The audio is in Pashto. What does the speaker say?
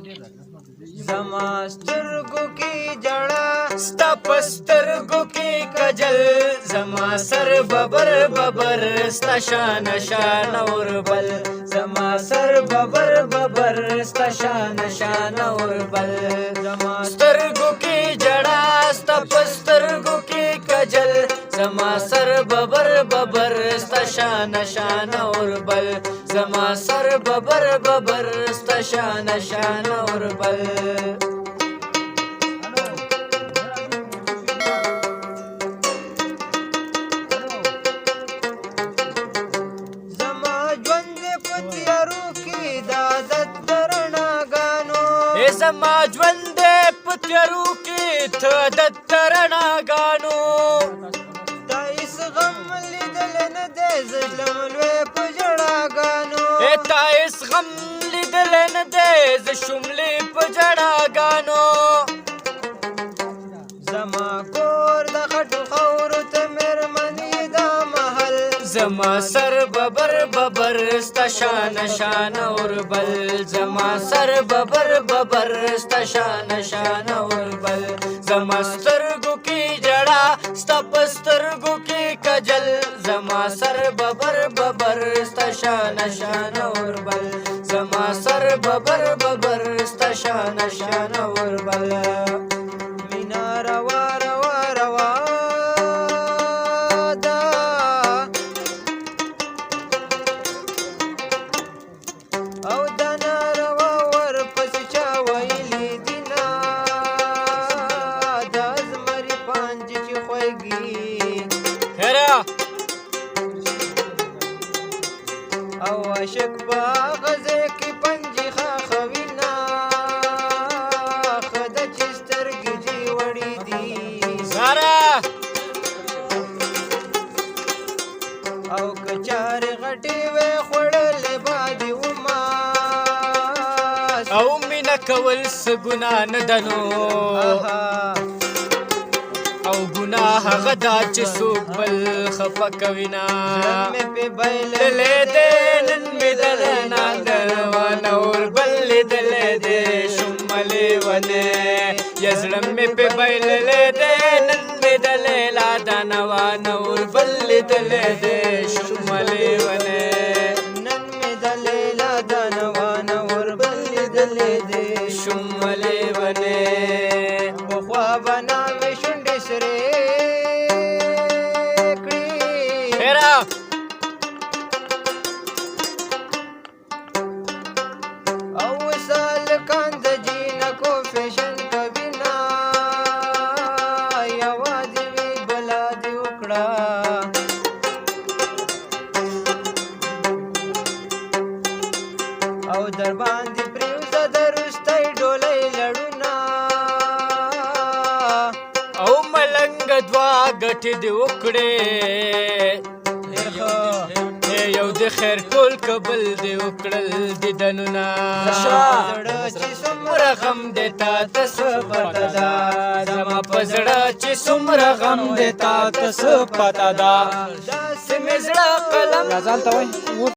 زما سترګو کې جړا ستا په سترګو کې کجل زما سر ببر ببر ستا شان شان اور بل زما سر ببر ببر ستا شان شان اور بل زما سترګو کې جړا ستا په سترګو کې کجل زما سر ببر ببر ستا شان شان اور بل زما سر ببر ببر ستا شان شان اور بل زما ژوند په تیارو کې د عادت د رڼاګانو زما ژوند په تیارو کې د عادت د رڼاګانو تا هېڅ غم لیدلی نه دی زه ژړم لوی په ژړاګانو تا هېڅ غم لیدلی نه دی زه شوملې په ژړاګانو زما کور د خټو خاورو ته مېرمنې دا محل زما سر ببر ببر ستا شان شان اور بل زما سر ببر ببر ستا شان شان اور بل زما سترګو کې جړا ستا په سترګو کې کجل زما سر ببر ببر ستا شان شان اور بل زما سر ببر ببر ستا شان شان اور بل مینا روا روا روا دا او دا ناروا ورپسې چا ویلي دینا دا زمري پانجې چې خوږي هرا او عاشق په غزه کې پنجې خاخوینا خده چې سترګې دې وړې دي سارا او که چارې غټې وې خوړلې بادې وماس او مینه کول څه ګناه نه ده نو او ګناه هغه دا چې څوک بل خفه کوي نه مې پې بایللی دی نن مې د رڼا دروانه اور بل لیدلی دی شومه لیونی یا زړه مې پې بایللی دی نن مې د لیلا دا نوانه اور بل لیدلی دی شومه لیونی نن مې د لیلا دا نوانه اور بل لیدلی دی شومه لیونی پخوا به نامې شونډې سرې کړي هیرا او سالکان د جینکو فیشن کوي نه یوه دې وي بله دې وکړه او در باندې پرېوځه د روستۍ ډولۍ لړونه او ملنګ دوه ګټې دې وکړې یو د خیر ټول کبل دې وکړل دیدنونه زړه چې څومره غم دې تا ته څه پته ده زما په زړه چې څومره غم دې تا ته څه پته ده داسې مې زړه قلم